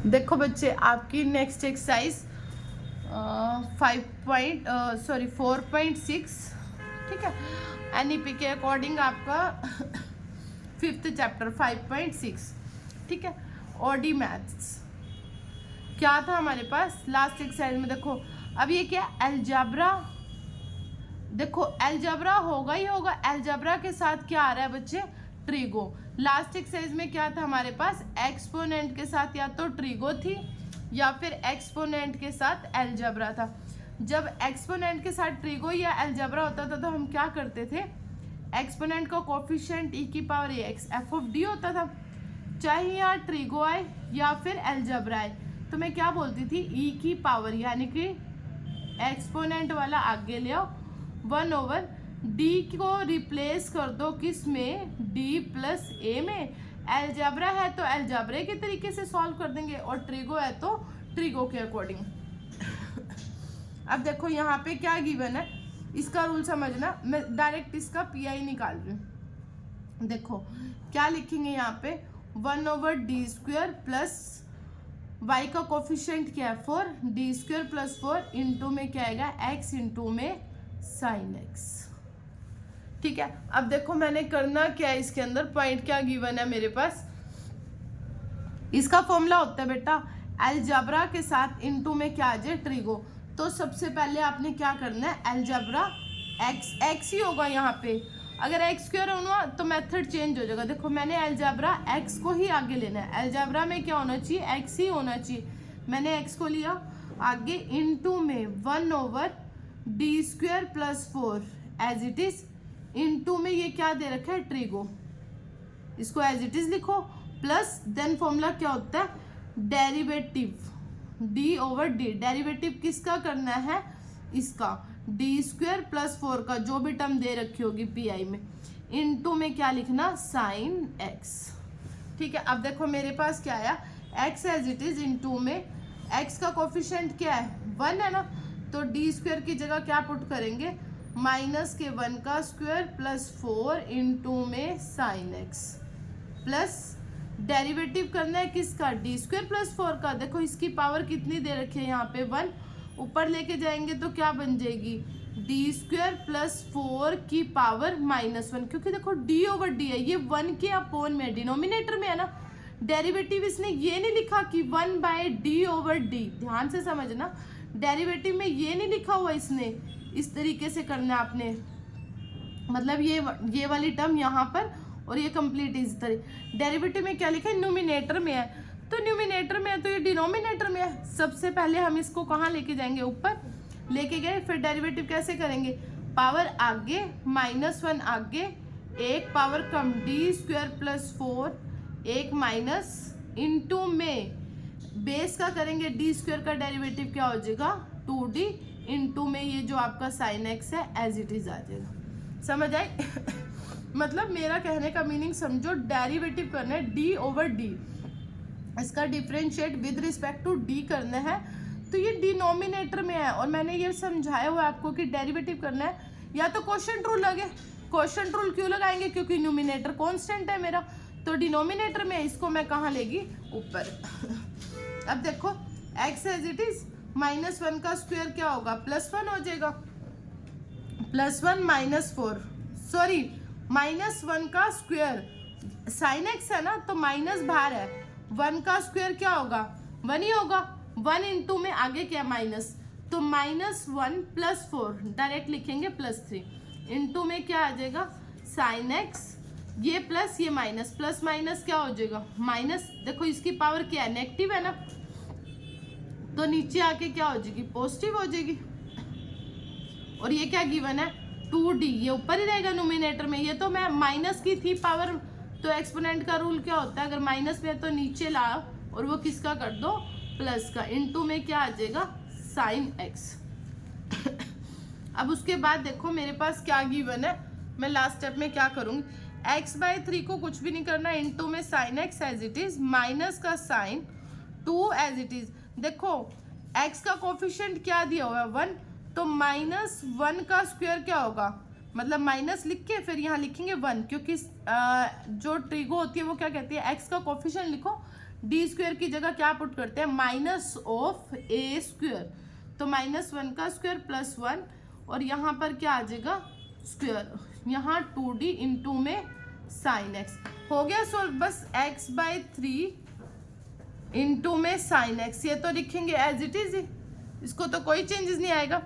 देखो बच्चे, आपकी नेक्स्ट एक्सरसाइज 4.6, ठीक है। एनईपी के अकॉर्डिंग आपका फिफ्थ चैप्टर 5.6, ठीक है। ओडी मैथ्स क्या था हमारे पास लास्ट एक्सरसाइज में। देखो अब ये क्या अलजेब्रा, देखो अलजेब्रा होगा ही होगा। अलजेब्रा के साथ क्या आ रहा है बच्चे, ट्रिगो। लास्ट एक्सरसाइज में क्या था हमारे पास, एक्सपोनेंट के साथ या तो ट्रिगो थी या फिर एक्सपोनेंट के साथ अलजेब्रा था। जब एक्सपोनेंट के साथ ट्रिगो या अलजेब्रा होता था तो हम क्या करते थे, एक्सपोनेंट का कोफिशिएंट e की power ax F of D होता था। चाहे यहाँ ट्रिगो आए या फिर अलजेब्रा आए तो मैं क्या बोलती थी, e की पावर यानी कि एक्सपोनेंट वाला आगे ले आओ, 1/d को रिप्लेस कर दो किस में, d प्लस a में। अलजेब्रा है तो अलजेब्रे के तरीके से सॉल्व कर देंगे और ट्रिगो है तो ट्रिगो के अकॉर्डिंग। अब देखो यहाँ पे क्या गिवन है, इसका रूल समझना। मैं डायरेक्ट इसका पीआई निकाल रही हूँ। देखो क्या लिखेंगे यहाँ पे, 1/d² प्लस y का कोफिशिएंट क्या है 4, d² प्लस 4 इंटू में क्या आएगा x इंटू में साइन x, ठीक है। अब देखो मैंने करना क्या है, इसके अंदर पॉइंट क्या गिवन है मेरे पास। इसका फॉर्मूला होता है बेटा अलजेब्रा के साथ इंटू में क्या आ जाए ट्रिगो। तो सबसे पहले आपने क्या करना है, अलजेब्रा x ही होगा यहाँ पे। अगर x² होना तो मेथड चेंज हो जाएगा। देखो मैंने अलजेब्रा x को ही आगे लेना है, अलजेब्रा में क्या होना चाहिए, x ही होना चाहिए। मैंने x को लिया आगे इंटू में 1/d² plus 4 as it is, into में ये क्या दे रखा है ट्रिगो, इसको एज इट इज लिखो, प्लस देन फॉर्मूला क्या होता है डेरिवेटिव d/d। डेरिवेटिव किसका करना है, इसका d² प्लस 4 का जो भी टर्म दे रखी होगी पीआई में, इनटू में क्या लिखना साइन x, ठीक है। अब देखो मेरे पास क्या आया, x as it is into में x का कोफिशिएंट क्या है 1 है ना, तो d² की जगह क्या पुट करेंगे, -1 का स्क्वायर प्लस 4 इंटू में साइन x, प्लस डेरिवेटिव करना है किसका, d² प्लस 4 का। देखो इसकी पावर कितनी दे रखी है यहाँ पे 1, ऊपर लेके जाएंगे तो क्या बन जाएगी d² प्लस 4 की पावर -1, क्योंकि देखो d/d है, ये 1 के अपोन में डिनोमिनेटर में है ना। डेरिवेटिव इसने ये नहीं लिखा कि 1/d/d, ध्यान से समझना, डेरिवेटिव में ये नहीं लिखा हुआ इसने। इस तरीके से करना है आपने, मतलब ये वाली टर्म यहाँ पर और ये कंप्लीट इस तरह। डेरिवेटिव में क्या लिखा है, न्यूमिनेटर में है, तो न्यूमिनेटर में है तो ये डिनोमिनेटर में है। सबसे पहले हम इसको कहाँ लेके जाएंगे, ऊपर लेके गए, फिर डेरिवेटिव कैसे करेंगे, पावर आगे -1 आगे, एक पावर कम d² प्लस 4 एक माइनस इंटू में बेस का करेंगे, d² का डेरिवेटिव क्या हो जाएगा 2d इंटू में ये जो आपका साइन x है एज इट इज आ जाएगा। समझ आई? मतलब मेरा कहने का मीनिंग समझो, डेरिवेटिव करना है d/d, इसका differentiate with respect to d करना है, तो ये डिनोमिनेटर में है। और मैंने ये समझाया हुआ है आपको कि डेरिवेटिव करना है या तो क्वोशिएंट रूल लगे। क्वोशिएंट रूल क्यों लगाएंगे, क्योंकि न्यूमिनेटर कांस्टेंट है मेरा, तो डिनोमिनेटर में इसको मैं कहाँ लेगी, ऊपर। अब देखो x एज इट इज, -1 का स्क्वायर क्या होगा +1 हो जाएगा, +1 -4, सॉरी -1 का स्क्वायर साइन x है ना, तो माइनस बाहर है, 1 का स्क्वायर क्या होगा 1 ही होगा, 1 इंटू में आगे क्या माइनस, तो -1 प्लस 4 डायरेक्ट लिखेंगे +3 इंटू में क्या आ जाएगा साइन x, ये प्लस ये माइनस, प्लस माइनस क्या हो जाएगा माइनस। देखो इसकी पावर क्या है नेगेटिव है ना, तो नीचे आके क्या हो जाएगी पॉजिटिव हो जाएगी। और ये क्या गिवन है 2d, ये ऊपर ही रहेगा नोमिनेटर में, ये तो मैं माइनस की थी पावर, तो एक्सपोनेंट का रूल क्या होता है, अगर माइनस में है तो नीचे लाओ और वो किसका कर दो प्लस का, इंटू में क्या आ जाएगा साइन x। अब उसके बाद देखो मेरे पास क्या गिवन है, मैं लास्ट स्टेप में क्या करूँगी, x/3 को कुछ भी नहीं करना, इंटू में sine x as it is, minus का साइन 2 एज इट इज। देखो x का कोफिशिएंट क्या दिया हुआ है 1, तो -1 का स्क्वायर क्या होगा, मतलब माइनस लिख के फिर यहाँ लिखेंगे 1, क्योंकि जो ट्रिगो होती है वो क्या कहती है x का कोफिशिएंट लिखो डी स्क्वायर की जगह क्या पुट करते हैं, माइनस ऑफ ए स्क्वायर, तो -1 का स्क्वायर प्लस 1, और यहाँ पर क्या आ जाएगा स्क्वायर, यहाँ 2d इंटू में साइन एक्स हो गया सॉल्व। बस x/3 इंटू में साइन एक्स, ये तो लिखेंगे एज इट इज ही, इसको तो कोई चेंजेस नहीं आएगा।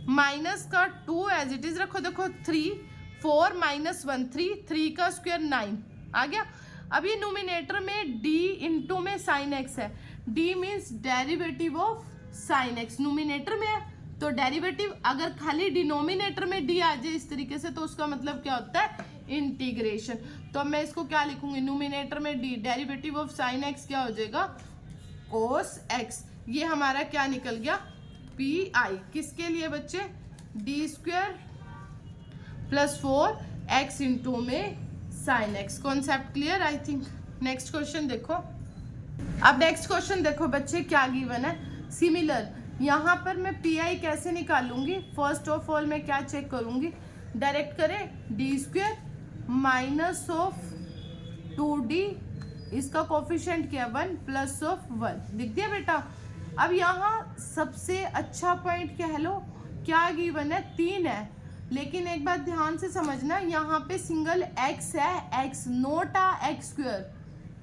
माइनस का 2 एज इट इज रखो, देखो 3 4 -1 3 का स्क्वायर 9 आ गया। अब ये नोमिनेटर में d इंटू में साइन एक्स है, d means derivative of sine x, nominator में है तो डेरिवेटिव, अगर खाली डिनोमिनेटर में d आ जाए इस तरीके से तो उसका मतलब क्या होता है, इंटीग्रेशन। तो अब मैं इसको क्या लिखूंगी, नोमिनेटर में d, derivative of sine x क्या हो जाएगा, कोस एक्स। ये हमारा क्या निकल गया, पी आई, किसके लिए बच्चे, D square plus 4x into में sine x. Concept clear I think. Next question देखो। अब नेक्स्ट क्वेश्चन देखो बच्चे क्या गिवन है, सिमिलर। यहाँ पर मैं पी आई कैसे निकालूंगी, फर्स्ट ऑफ ऑल मैं क्या चेक करूंगी, डायरेक्ट करें D square minus of 2d, इसका कोफिशिएंट क्या है 1 प्लस ऑफ 1, लिख दिया बेटा। अब यहाँ सबसे अच्छा पॉइंट कह लो क्या गिवन है, 3 है, लेकिन एक बात ध्यान से समझना, यहाँ पे सिंगल x है, x नोट आ x स्क्वायर,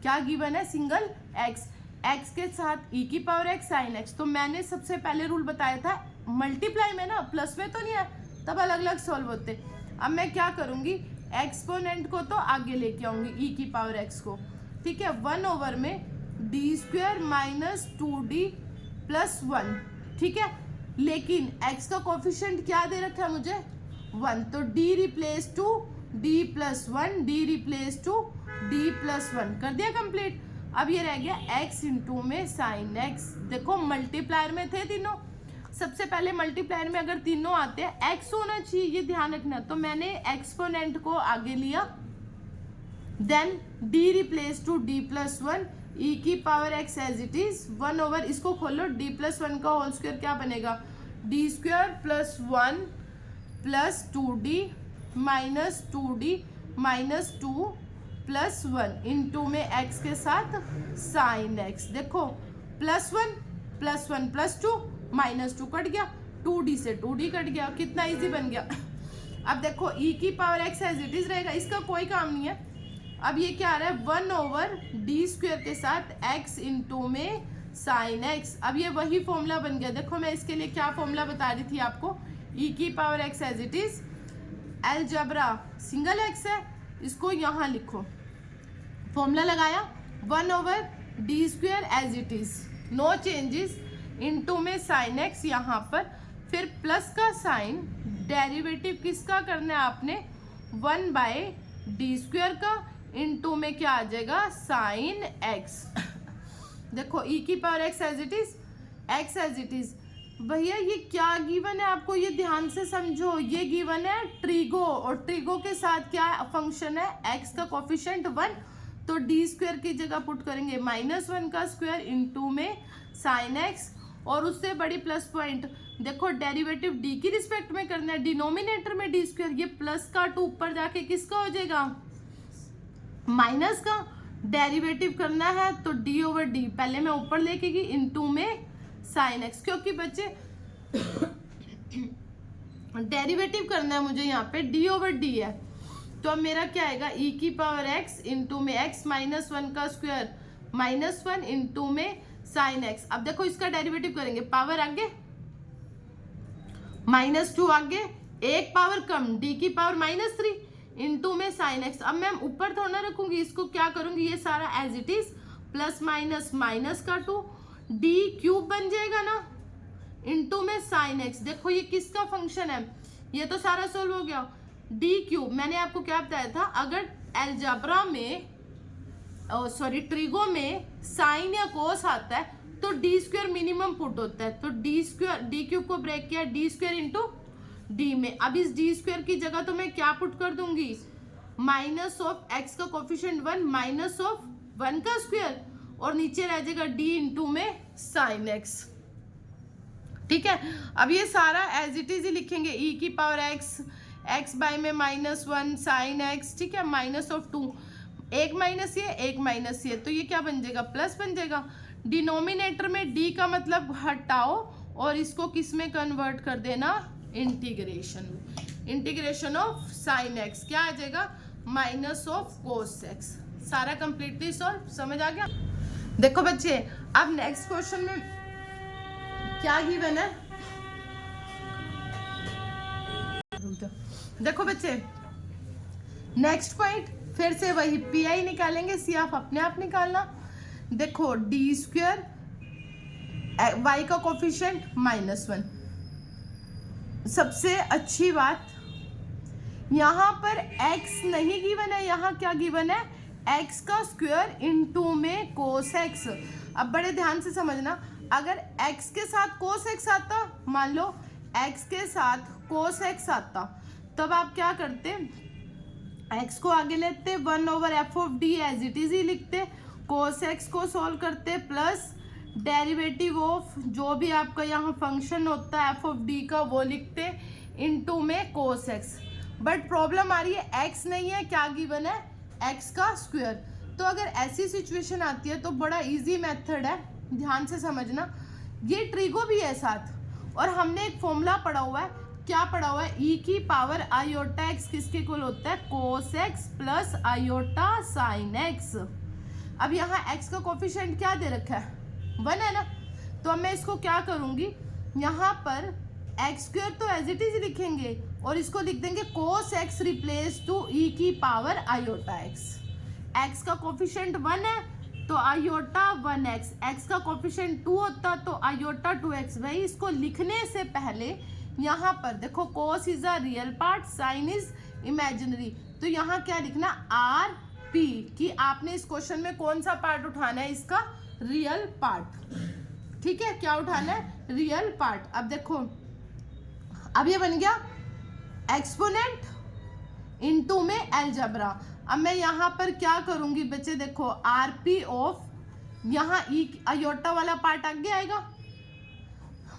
क्या गिवन है सिंगल x के साथ e की पावर x साइन x। तो मैंने सबसे पहले रूल बताया था मल्टीप्लाई में ना, प्लस में तो नहीं है, तब अलग अलग सॉल्व होते। अब मैं क्या करूँगी, एक्सपोनेंट को तो आगे लेके आऊँगी e की पावर x को, ठीक है, 1 ओवर में D square minus 2d plus 1, ठीक है, लेकिन x का कोफिशिएंट क्या दे रखा है मुझे 1, तो d replace to d plus 1, d replace to d plus 1, कर दिया कंप्लीट। अब ये रह गया x इंटू में साइन x, देखो मल्टीप्लायर में थे तीनों, सबसे पहले मल्टीप्लायर में अगर तीनों आते हैं x होना चाहिए, ये ध्यान रखना, तो मैंने एक्सपोनेंट को आगे लिया, then d replace to d plus 1, e की power x as it is 1 over, इसको खोलो, d प्लस 1 का होल स्क्वायर क्या बनेगा, d square plus 1 plus 2d minus 2d minus 2 plus 1 into में x के साथ साइन x, देखो प्लस 1 प्लस 2 माइनस 2 कट गया, 2d से 2d कट गया, कितना इजी बन गया। अब देखो e की power x as it is रहेगा, इसका कोई काम नहीं है। अब ये क्या आ रहा है 1 ओवर डी स्क्वायर के साथ x इंटू में साइन x, अब ये वही फॉर्मूला बन गया। देखो मैं इसके लिए क्या फॉर्मूला बता रही थी आपको, e की power x as it is, algebra single x है, इसको यहाँ लिखो, फॉर्मूला लगाया 1 over D square as it is, no changes, into में साइन x यहाँ पर, फिर प्लस का साइन, डेरिवेटिव किसका करना है आपने 1 बाय डी स्क्वायर का, इंटू में क्या आ जाएगा साइन x। देखो e की power x as it is, भैया ये क्या गिवन है आपको, ये ध्यान से समझो, ये गिवन है ट्रिगो, और ट्रिगो के साथ क्या फंक्शन है, x का कोफिशिएंट 1, तो डी स्क्वायर की जगह पुट करेंगे -1 का स्क्वायर इंटू में साइन x, और उससे बड़ी प्लस पॉइंट, देखो डेरिवेटिव d की रिस्पेक्ट में करना है, डिनोमिनेटर में डी स्क्वायर, ये प्लस का 2 ऊपर जाके किसका हो जाएगा माइनस का, डेरिवेटिव करना है तो d ओवर d, पहले मैं ऊपर लेके गई इंटू में साइन x, क्योंकि बच्चे डेरिवेटिव करना है मुझे, यहाँ पे d ओवर d है, तो अब मेरा क्या आएगा e की पावर x इंटू में x माइनस 1 का स्क्वायर -1 इंटू में साइन x। अब देखो इसका डेरिवेटिव करेंगे, पावर आगे -2 आगे, एक पावर कम, d की पावर -3 इंटू में साइन x। अब मैं ऊपर थोड़ा ना रखूंगी, इसको क्या करूंगी, ये सारा as it is, plus minus का 2 d क्यूब बन जाएगा ना, इंटू में साइन x। देखो ये किसका फंक्शन है, ये तो सारा सोल्व हो गया, d क्यूब। मैंने आपको क्या बताया था, अगर अलजेब्रा में ट्रिगो में साइन या कोस आता है तो डी स्क्वायर मिनिमम पुट होता है, तो डी क्यूब को ब्रेक किया, डी स्क्वायर इंटू डी में। अब इस डी स्क्वायर की जगह तो मैं क्या पुट कर दूंगी, माइनस ऑफ एक्स का कोफिशिएंट 1 माइनस ऑफ 1 का स्क्वायर, और नीचे रह जाएगा d इंटू में साइन x, ठीक है। अब ये सारा एज इट इज ही लिखेंगे, e की पावर x, x बाय में -1 साइन x, ठीक है, माइनस ऑफ 2, एक माइनस ये, एक माइनस ये, तो ये क्या बन जाएगा, प्लस बन जाएगा। डिनोमिनेटर में डी का मतलब हटाओ और इसको किस में कन्वर्ट कर देना, इंटीग्रेशन में। इंटीग्रेशन ऑफ साइन एक्स क्या आ जाएगा, माइनस ऑफ कोस एक्स। सारा कंप्लीटली सॉल्व, समझ आ गया। देखो बच्चे, अब नेक्स्ट क्वेश्चन में क्या गिवन है, देखो बच्चे नेक्स्ट पॉइंट, फिर से वही पी आई निकालेंगे, सी आप अपने आप निकालना। देखो डी स्क्वायर, वाई का कोफिशिएंट -1। सबसे अच्छी बात यहाँ पर x नहीं गिवन है, यहाँ क्या गिवन है, x का स्क्वायर इनटू में कोस x। अब बड़े ध्यान से समझना, अगर x के साथ कोस x आता, मान लो x के साथ कोस x आता, तब आप क्या करते, x को आगे लेते, 1/f of d as it is ही लिखते, कोस x को सॉल्व करते, प्लस डेरिवेटिव ऑफ जो भी आपका यहाँ फंक्शन होता है f ऑफ d का वो लिखते, इनटू में कोस x। बट प्रॉब्लम आ रही है x नहीं है, क्या गिवन है, x का स्क्वायर। तो अगर ऐसी सिचुएशन आती है तो बड़ा इजी मेथड है, ध्यान से समझना। ये ट्रिगो भी है साथ, और हमने एक फॉर्मूला पढ़ा हुआ है, क्या पढ़ा हुआ है, e की पावर आयोटा x किसके इक्वल होता है, कोस x plus iota sine x। अब यहाँ x का कोफिशिएंट क्या दे रखा है, 1 है ना, तो अब मैं इसको क्या करूंगी, यहाँ पर एक्स स्क्वायर तो एज इट इज लिखेंगे और इसको लिख देंगे कोस एक्स रिप्लेस टू ई की पावर आयोटा एक्स। एक्स का कोफिशिएंट 1 है तो आयोटा 1x, एक्स का कोफिशिएंट 2 होता तो आयोटा 2x। भाई इसको लिखने से पहले यहाँ पर देखो cos is a real part, sine is imaginary, तो यहाँ क्या लिखना, आर पी, कि आपने इस क्वेश्चन में कौन सा पार्ट उठाना है, इसका रियल पार्ट। ठीक है, क्या उठाना है, रियल पार्ट। अब देखो, अब ये बन गया एक्सपोनेंट इनटू में अलजेब्रा। अब मैं यहाँ पर क्या करूंगी बच्चे, देखो आरपी ऑफ, यहाँ ई आयोटा वाला पार्ट आगे आएगा,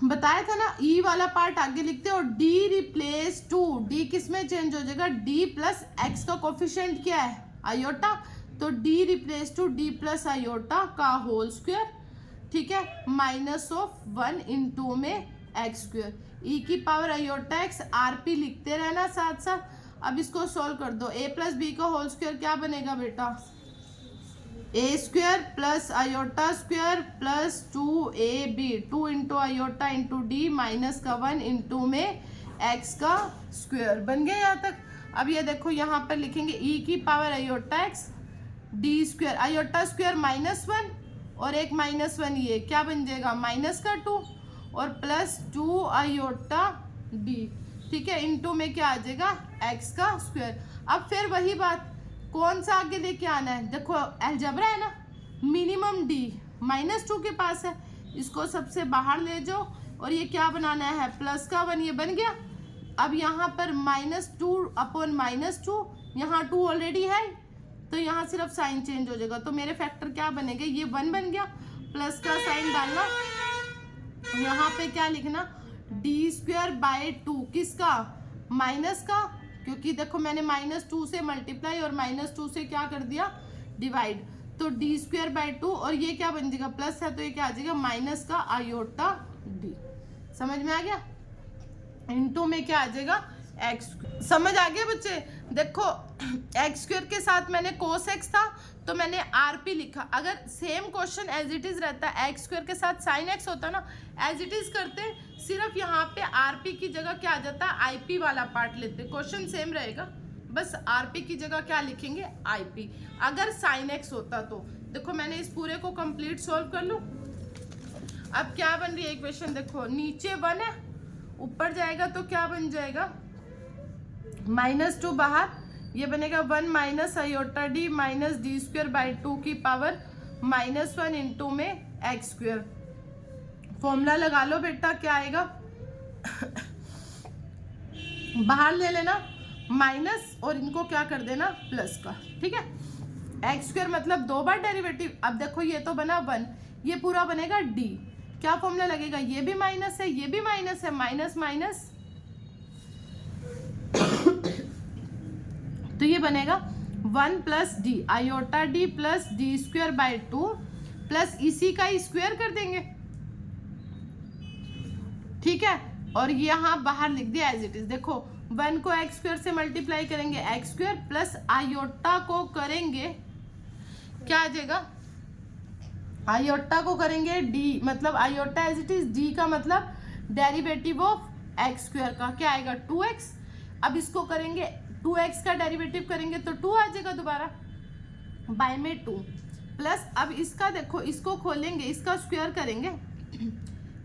बताया था ना, ई वाला पार्ट आगे लिखते और डी रिप्लेस टू, डी किस में चेंज हो जाएगा, डी प्लस एक्स का कोफिशिएंट क्या है, आयोटा, तो D replace to D plus iota का होल स्क्वायर। ठीक है, माइनस ऑफ 1 इनटू में एक्स स्क्वायर, ई की पावर आयोटा एक्स, आरपी लिखते रहना साथ साथ। अब इसको सॉल्व कर दो, ए प्लस बी का होल स्क्वायर क्या बनेगा बेटा, A square plus iota square plus 2ab, 2 into iota into D minus का 1 इंटू में एक्स का स्क्वायर। बन गया यहाँ तक। अब ये देखो यहाँ पर लिखेंगे ई की power iota x, D square, iota square -1 और एक -1, ये क्या बन जाएगा, माइनस का 2 और प्लस 2 आयोटा डी। ठीक है, इनटू में क्या आ जाएगा, एक्स का स्क्वायर। अब फिर वही बात, कौन सा आगे लेके आना है, देखो अलजेब्रा है ना, मिनिमम डी -2 के पास है, इसको सबसे बाहर ले जाओ और ये क्या बनाना है, प्लस का 1, ये बन गया। अब यहाँ पर -2 अपॉन -2, यहाँ 2 ऑलरेडी है तो यहाँ सिर्फ साइन चेंज हो जाएगा, तो मेरे फैक्टर क्या बनेंगे, ये 1 बन गया, प्लस का साइन डालना, यहाँ पे क्या लिखना, डी स्क्वायर बाय 2, किसका, माइनस का, क्योंकि देखो मैंने -2 से मल्टीप्लाई और -2 से क्या कर दिया, डिवाइड, तो डी स्क्वायर बाय 2 और ये क्या बन जाएगा, प्लस है तो ये क्या आ जाएगा, माइनस का आयोटा डी। समझ में आ गया, इनटू में क्या आ जाएगा, एक्स। समझ आ गया बच्चे। देखो एक्स स्क्वायर के साथ मैंने कोस एक्स था तो मैंने आरपी लिखा। अगर same question as it is रहता, एक्स स्क्वायर के साथ साइन एक्स होता ना, एज इट इज करते, सिर्फ यहाँ पे आरपी की जगह क्या आ जाता है, आईपी वाला पार्ट लेते, क्वेश्चन सेम रहेगा, बस आरपी की जगह क्या लिखेंगे, आईपी। अगर साइन एक्स होता तो देखो मैंने इस पूरे को कंप्लीट सॉल्व कर लूँ। अब क्या बन रही है इक्वेशन, देखो नीचे 1 है, ऊपर जाएगा तो क्या बन जाएगा, -2 बाहर, ये बनेगा 1 minus iota D minus D square by 2 की पावर -1 इंटू में एक्स स्क्वायर। फॉर्मूला लगा लो बेटा, क्या आएगा बाहर ले लेना माइनस और इनको क्या कर देना प्लस का। ठीक है, एक्स स्क्वायर मतलब 2 बार डेरिवेटिव। अब देखो ये तो बना 1, ये पूरा बनेगा डी, क्या फॉर्मूला लगेगा, ये भी माइनस है, ये भी माइनस है, माइनस माइनस तो ये बनेगा 1 plus D iota D plus D square by 2 plus इसी का स्क्वायर कर देंगे, ठीक है। और यहाँ बाहर लिख दिया एज इट इज। देखो 1 को एक्स स्क्वायर से मल्टीप्लाई करेंगे एक्स स्क्वायर प्लस आयोटा को करेंगे क्या आ जाएगा, आयोटा को करेंगे डी, मतलब iota as it is, D का मतलब डेरिवेटिव ऑफ एक्स स्क्वायर का क्या आएगा 2x। अब इसको करेंगे 2x का डेरिवेटिव करेंगे तो 2 आ जाएगा दोबारा बाय में 2 प्लस अब इसका देखो इसको खोलेंगे इसका स्क्वायर करेंगे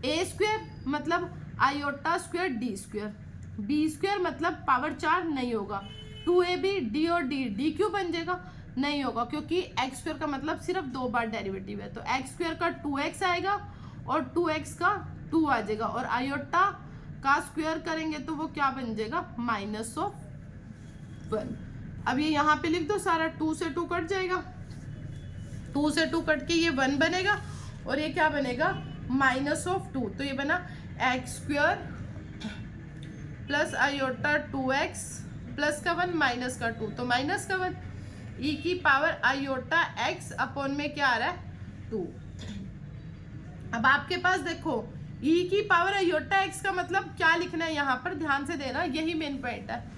ए स्क्वायर मतलब iota square D square, B square मतलब पावर 4 नहीं होगा, 2ab डी और डी क्यों बन जाएगा नहीं होगा क्योंकि एक्स स्क्वायर का मतलब सिर्फ 2 बार डेरिवेटिव है, तो एक्स स्क्वायर का 2x आएगा और 2x का 2 आ जाएगा और आयोटा का स्क्वायर करेंगे तो वो क्या बन जाएगा -1। अब ये यहाँ पे लिख दो सारा, 2 से 2 कट जाएगा, 2 से 2 कट के ये 1 बनेगा और ये क्या बनेगा -2, तो ये बना x square plus iota 2x plus का 1 माइनस का 2 तो माइनस का 1 ई की पावर आयोटा x अपॉन में क्या आ रहा है 2। अब आपके पास देखो e की पावर आयोटा x का मतलब क्या लिखना है, यहाँ पर ध्यान से देना, यही मेन पॉइंट है।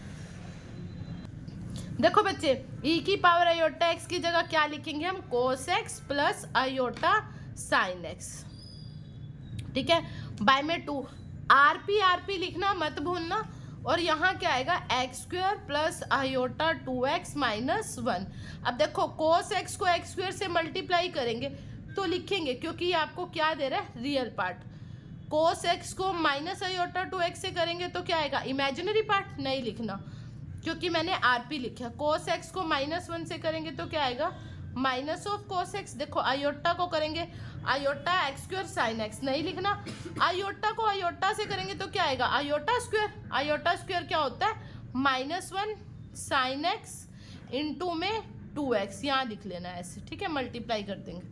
देखो बच्चे e की पावर आयोटा x की जगह क्या लिखेंगे हम cos x plus iota sin x, ठीक है, बाय में 2। आरपी लिखना मत भूलना और यहाँ क्या आएगा x square plus iota 2x minus 1। अब देखो कोस एक्स को एक्स स्क्वायर से मल्टीप्लाई करेंगे तो लिखेंगे क्योंकि ये आपको क्या दे रहा है रियल पार्ट, कोस एक्स को माइनस आयोटा 2x से करेंगे तो क्या आएगा इमेजिनरी पार्ट, नहीं लिखना क्योंकि मैंने आरपी लिखा। कोस एक्स को -1 से करेंगे तो क्या आएगा माइनस ऑफ कोस एक्स। देखो आयोटा को करेंगे iota x square sine x, नहीं लिखना। आयोटा को आयोटा से करेंगे तो क्या आएगा आयोटा स्क्वायर, आयोटा स्क्वायर क्या होता है -1 साइन एक्स इंटू में 2x, यहाँ लिख लेना ऐसे, ठीक है, मल्टीप्लाई कर देंगे।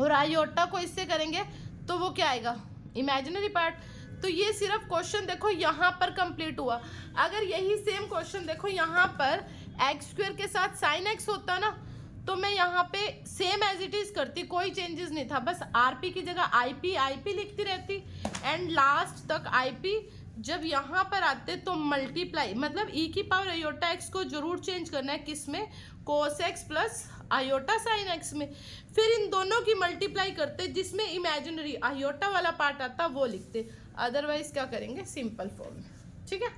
और आयोटा को इससे करेंगे तो वो क्या आएगा इमेजिनरी पार्ट। तो ये सिर्फ क्वेश्चन देखो यहाँ पर कंप्लीट हुआ। अगर यही सेम क्वेश्चन देखो यहाँ पर एक्स स्क्वायर के साथ साइन एक्स होता ना तो मैं यहाँ पे सेम एज इट इज करती, कोई चेंजेस नहीं था, बस आरपी की जगह आईपी लिखती रहती एंड लास्ट तक आईपी। जब यहाँ पर आते तो मल्टीप्लाई मतलब ई की पावर आयोटा एक्स को जरूर चेंज करना है, किस में cos x plus iota sine x में, फिर इन दोनों की मल्टीप्लाई करते जिसमें इमेजिनरी आयोटा वाला पार्ट आता वो लिखते, अदरवाइज क्या करेंगे सिंपल फॉर्म में, ठीक है।